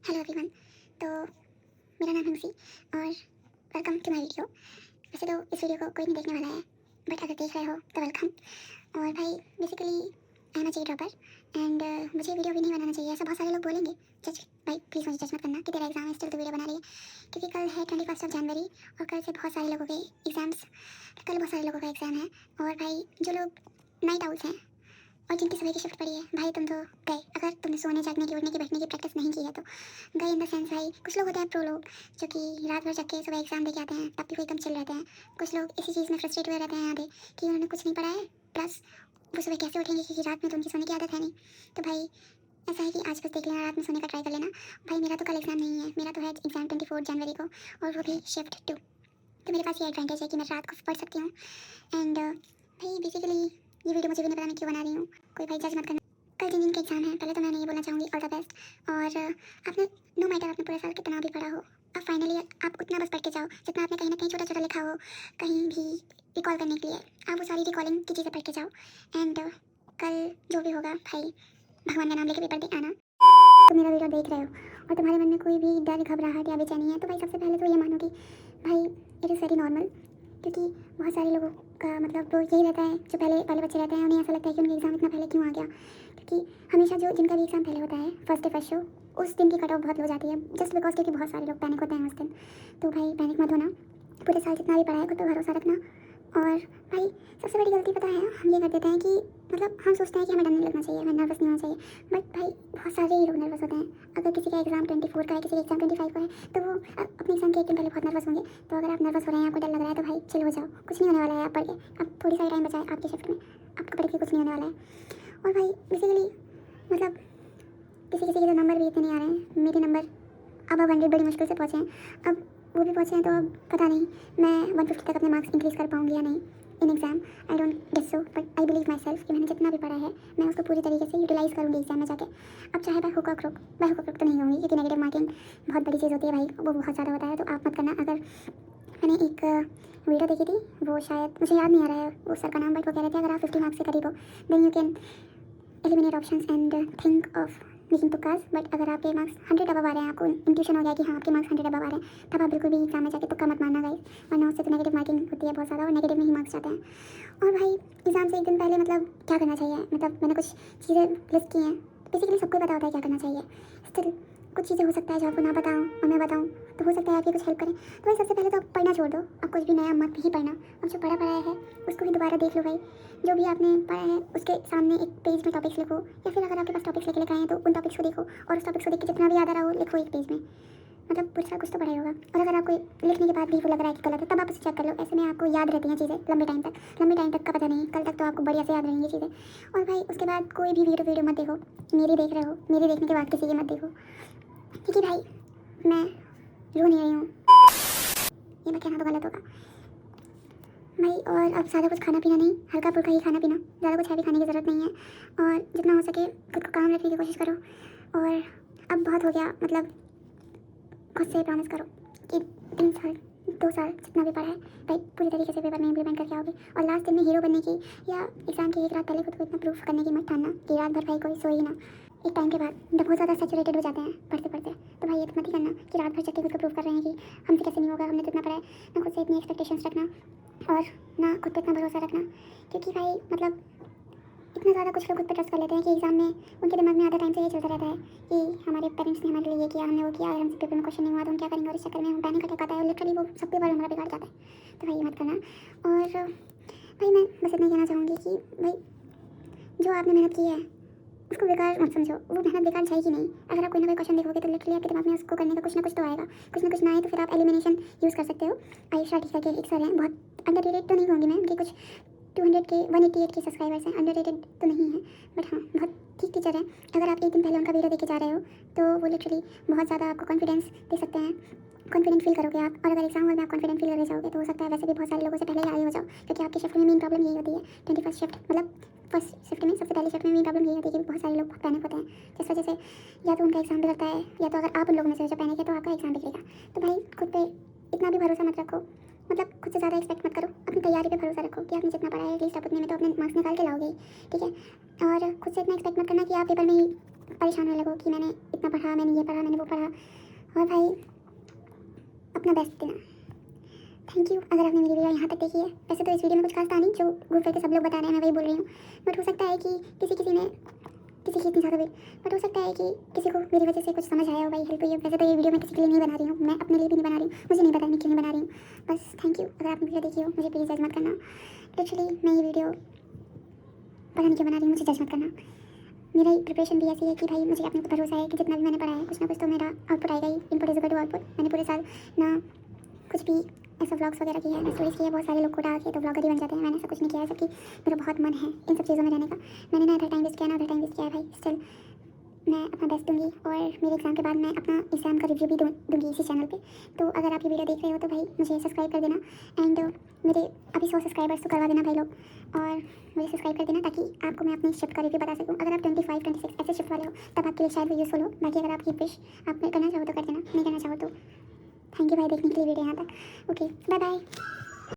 Hello everyone. तो मेरा नाम है मुसी और वेलकम टू माय वीडियो। वैसे तो इस वीडियो को कोई नहीं देखने वाला है, बट अगर देख रहे हो तो वेलकम। और भाई basically I am a JEE dropper and मुझे वीडियो भी नहीं बनाना चाहिए, ऐसा बहुत सारे लोग बोलेंगे। जज भाई प्लीज़ मुझे जज मत करना कि तेरा एग्जाम है स्टिल तो वीडियो बना रही है, क्योंकि कल है 21 जनवरी और कल से बहुत सारे लोगों के एग्ज़ाम्स, कल बहुत सारे लोगों का एग्ज़ाम है। और भाई जो लोग नाइट आउट्स हैं और जिनकी सुबह की शिफ्ट पड़ी है, भाई तुम तो गए। अगर तुमने सोने जागने की उठने की बैठने की प्रैक्टिस नहीं की है तो गए इन द सेंस। भाई कुछ लोग होते हैं प्रो लोग जो कि रात भर जग के सुबह एग्जाम देके आते हैं, तब भी वो एकदम चिल रहते हैं। कुछ लोग इसी चीज़ में फ्रस्ट्रेट हुए रहते हैं आधे कि उन्होंने कुछ नहीं पढ़ा है, प्लस वो सुबह कैसे उठेंगे क्योंकि रात में तो उनकी सोने की आदत है नहीं। तो भाई ऐसा है कि आज बस देख लेना, रात में सोने का ट्राई कर लेना। भाई मेरा तो कल एग्जाम नहीं है, मेरा तो है एग्जाम 24 जनवरी को, और वो भी शिफ्ट 2। तो मेरे पास ये एडवांटेज है कि मैं रात को पढ़ सकती हूँ। एंड भाई बेसिकली ये वीडियो मुझे भी नहीं पता मैं क्यों बना रही हूँ, कोई भाई जज मत करना। कल जिन जिन के एग्जाम है, पहले तो मैं ये बोलना चाहूँगी ऑल द बेस्ट। और आपने नो मैटर आपने पूरे साल कितना भी पढ़ा हो, अब फाइनली आप उतना बस पढ़ के जाओ जितना आपने कहीं ना कहीं छोटा छोटा लिखा हो, कहीं भी रिकॉल करने के लिए आप वो सारी रिकॉलिंग की चीज़ें पढ़ के जाओ। एंड कल जो भी होगा भाई भगवान का नाम लेके पेपर दे आना। तो मेरा वीडियो देख रहे हो और तुम्हारे मन में कोई भी डर घबराहट या बेचैनी है, तो भाई सबसे पहले तो ये मानो कि भाई इट इज़ वेरी नॉर्मल। क्योंकि बहुत सारे लोगों का मतलब वो यही रहता है, जो पहले पहले बच्चे रहते हैं उन्हें ऐसा लगता है कि उनका एग्ज़ाम इतना पहले क्यों आ गया। क्योंकि हमेशा जो जिनका भी एग्ज़ाम पहले होता है फर्स्ट डे फर्स्ट शो, उस दिन की कट ऑफ बहुत लो जाती है, जस्ट बिकॉज क्योंकि बहुत सारे लोग पैनिक होते हैं उस दिन। तो भाई पैनिक मत होना, पूरे साल जितना भी पढ़ा है खुद पर भरोसा रखना। और भाई सबसे बड़ी गलती पता है हम ये कर देते हैं कि मतलब हम सोचते हैं कि हमें डर नहीं लगना चाहिए, हमें नर्वस नहीं होना चाहिए। बट भाई बहुत सारे ही लोग नर्वस होते हैं। अगर किसी का एग्जाम 24 का है, किसी का एग्जाम 25 का है, तो वो अपने एग्जाम के एक दिन पहले बहुत नर्वस होंगे। तो अगर आप नर्वस हो रहे हैं, आपको डर लग रहा है, तो भाई चिल हो जाओ, कुछ नहीं होने वाला है। आप पढ़ के आप थोड़ी सारी टाइम बचाए आपकी शिफ्ट में, आपको पढ़ के कुछ नहीं होने वाला है। और भाई बेसिकली मतलब किसी किसी के तो नंबर भी इतने नहीं आ रहे हैं, मेरे नंबर अब 100 बड़ी मुश्किल से पहुँचे हैं। अब वो भी पहुँचे हैं तो अब पता नहीं मैं 150 तक अपने मार्क्स इंक्रीज़ कर पाऊँगी या नहीं in exam. I don't guess so, but I believe myself कि मैंने जितना भी पढ़ा है मैं उसको पूरी तरीके से यूटिलाइज़ करूँगी एग्जाम में जाके। अब चाहे मैं हुक क्रुक, मैं हुक क्रुक तो नहीं होंगी क्योंकि नेगेटिव मार्किंग बहुत बड़ी चीज़ होती है भाई, वो बहुत ज़्यादा होता है, तो आप मत करना। अगर मैंने एक वीडियो देखी थी, वो शायद मुझे याद नहीं आ रहा है उस सर का नाम, बट वो कह रहे थे अगर आप 50 मार्क्स से करीब हो then you can eliminate options and think of making तुक्कास। बट अगर आपके मार्क्स 100 अबव आ रहे हैं, आपको इंट्यूशन हो गया कि हाँ आपके मार्क्स 100 अबव आ रहे हैं, तब आप बिल्कुल भी एग्जाम में जाके तुक्का मत मारना गाइस, वरना उससे तो नेगेटिव मार्किंग होती है बहुत ज़्यादा और नेगेटिव में ही मार्क्स जाते हैं। और भाई एग्जाम से एक दिन पहले मतलब क्या करना चाहिए, मतलब मैंने कुछ चीज़ें लिस्ट की हैं। बेसिकली सबको पता होता है क्या करना चाहिए, स्टिल कुछ चीज़ें हो सकता है जो आपको ना बताऊँ और मैं बताऊँ तो हो सकता है आपकी कुछ हेल्प करें। तो भाई सबसे पहले तो आप पढ़ना छोड़ दो, आप कुछ भी नया मत ही पढ़ना। अब जो पढ़ा है उसको भी दोबारा देख लो भाई। जो भी आपने पढ़ा है उसके सामने एक पेज में टॉपिक्स लिखो, या फिर अगर आपके पास टॉपिक्स लेके आए हैं तो उन टॉपिक्स को देखो और उस टॉपिक्स को देख के जितना भी याद आ रहा हो लिखो एक पेज में। मतलब पूरा सारा कुछ तो पढ़ा ही होगा। और अगर आपको लिखने के बाद भी वो लग रहा है कि गलत है, तब आप उसे चेक कर लो। ऐसे में आपको याद रहती हैं चीज़ें लंबे टाइम तक। लंबे टाइम तक का पता नहीं, कल तक तो आपको बढ़िया से याद रहेंगी चीज़ें। और भाई उसके बाद कोई भी वीडियो मत देखो, मेरी देख रहे हो, मेरी देखने के बाद किसी की मत देखो, क्योंकि भाई मैं रो नहीं रही हूँ, ये मैं कहना तो गलत होगा भाई। और अब ज़्यादा कुछ खाना पीना नहीं, हल्का फुल्का ही खाना पीना, ज़्यादा कुछ हैवी खाने की ज़रूरत नहीं है। और जितना हो सके खुद को काम रखने की कोशिश करो। और अब बहुत हो गया, मतलब खुद से प्रॉमिस करो कि 3 साल 2 साल जितना भी पढ़ा है भाई पूरी तरीके से पेपर में इम्प्लीमेंट करके आओगे। और लास्ट दिन में हीरो बनने की या एग्जाम की एक रात पहले खुद को इतना प्रूफ करने की मत ठानना कि रात भर भाई कोई सोई ना। एक टाइम के बाद जब बहुत ज़्यादा सैचुरेटेड हो जाते हैं पढ़ते पढ़ते, तो भाई ये तो मत ही करना कि रात भर जग के खुद को प्रूव कर रहे हैं कि हमसे कैसे नहीं होगा, हमने तो इतना पढ़ा है। ना खुद से इतनी एक्सपेक्टेशंस रखना और ना खुद पर इतना भरोसा रखना, क्योंकि भाई मतलब इतना ज़्यादा कुछ लोग खुद पर ट्रस्ट कर लेते हैं कि एग्जाम में उनके दिमाग में आधा टाइम से ये चलता रहता है कि हमारे पेरेंट्स ने हमारे लिए ये किया, हमने वो किया, अगर हमसे पेपर में क्वेश्चन नहीं हुआ तो हम क्या करेंगे, और इस चक्कर में हम पैनिक अटैक आता है और लिटरली वो सब पेपर हमारा बिगाड़ जाता है। तो भाई ये मत करना। और भाई मैं बस इतना कहना चाहूँगी कि भाई जो आपने मेहनत की है उसको बेकार मत समझो, वो मेहनत बेकार जाएगी नहीं। अगर आप कोई ना कोई क्वेश्चन देखोगे तो लिटरली आपके दिमाग में उसको करने का कुछ ना कुछ तो आएगा, कुछ ना कुछ ना आए तो फिर आप एलिमिनेशन यूज़ कर सकते हो। आयुषा टीका के एक सर हैं, बहुत अंडररेटेड तो नहीं होंगी मैं, उनके कुछ 200 के 188 के सब्सक्राइबर्स हैं, अंडररेटेड तो नहीं है बट हाँ बहुत ठीक टीचर है। अगर आप एक दिन पहले उनका वीडियो देखे जा रहे हो तो वो लिटरली बहुत ज़्यादा आपको कॉन्फिडेंस दे सकते हैं, कॉन्फिडेंट फील करोगे आप। और अगर एग्जाम हॉल में आप कॉन्फिडेंट फील करके जाओगे तो हो सकता है वैसे भी बहुत सारे लोगों से पहले ही आगे हो जाओ, क्योंकि आपकी शिफ्ट में मेन प्रॉब्लम यही होती है। 21st शिफ्ट मतलब फर्स्ट शिफ्ट में सबसे पहले शिफ्ट में मेन प्रॉब्लम यही होती है कि बहुत सारे लोग बहुत पैनिक होते हैं, जिस वजह से या तो उनका एग्जाम बिगड़ता है या तो अगर आप उन लोगों में से जो पैनिक है तो आपका एग्जाम बिगड़ेगा। तो भाई खुद पे इतना भी भरोसा मत रखो, मतलब खुद से ज़्यादा एक्सपेक्ट मत करो, अपनी तैयारी पे भरोसा रखो कि आपने जितना पढ़ा है एटलीस्ट आप उतने में तो अपने मार्क्स निकाल के लाओगे, ठीक है। और खुद से इतना एक्सपेक्ट मत करना कि आप पेपर में ही परेशान होने लगो कि मैंने इतना पढ़ा, मैंने ये पढ़ा, मैंने वो पढ़ा। और भाई अपना बेस्ट देना। थैंक यू अगर आपने मेरी वीडियो यहाँ तक देखी है। वैसे तो इस वीडियो में कुछ खास था नहीं, जो ग्रुप पे सब लोग बता रहे हैं मैं वही बोल रही हूँ। बट हो सकता है कि किसी ने किसी की इतनी ज़्यादा भी, बट हो सकता है कि किसी को मेरी वजह से कुछ समझ आया हो, भाई हेल्प हुई है। वैसे तो ये वीडियो मैं किसी के लिए नहीं बना रही हूँ, मैं अपने लिए भी नहीं बना रही हूँ, मुझे नहीं पता मैं क्यों नहीं बना रही हूँ। बस थैंक यू अगर आपने वीडियो देखी हो, मुझे प्लीज़ जज मत करना। लिटरली मैं ये वीडियो पता नहीं क्यों बना रही हूँ, मुझे जज मत करना। मेरी प्रिपरेशन भी ऐसी है कि भाई मुझे अपने ऊपर भरोसा है कि जितना भी मैंने पढ़ा है कुछ ना कुछ तो मेरा आउटपुट आएगा ही। Input is equal to output. मैंने पूरे साल ना कुछ भी ऐसा व्लॉग्स वगैरह किया है, ना स्टोरीज की है। बहुत सारे लोग कोटा आके तो व्लॉगर ही बन जाते हैं, मैंने ऐसा कुछ नहीं किया है। जबकि मेरा बहुत मन है इन सब चीज़ों में रहने का। मैंने ना इधर टाइम वेस्ट किया, ना उधर टाइम वेस्ट किया है भाई। स्टिल मैं अपना बेस्ट दूंगी और मेरे एग्ज़ाम के बाद मैं अपना एग्ज़ाम का रिव्यू भी दूंगी इसी चैनल पे। तो अगर आप ये वीडियो देख रहे हो तो भाई मुझे सब्सक्राइब कर देना। एंड मेरे अभी 100 सब्सक्राइबर्स तो करवा देना भाई लोग, और मुझे सब्सक्राइब कर देना ताकि आपको मैं अपनी शिफ्ट का रिव्यू बता सकूँ। अगर आप 25, 26 ऐसे शिफ्ट वाले हो तब आपके लिए शायद वो यूज़फुल हो। बाकी अगर आपकी विश आप करना चाहो तो कर देना, नहीं करना चाहो तो थैंक यू भाई देखने के लिए वीडियो यहाँ तक। Okay bye bye.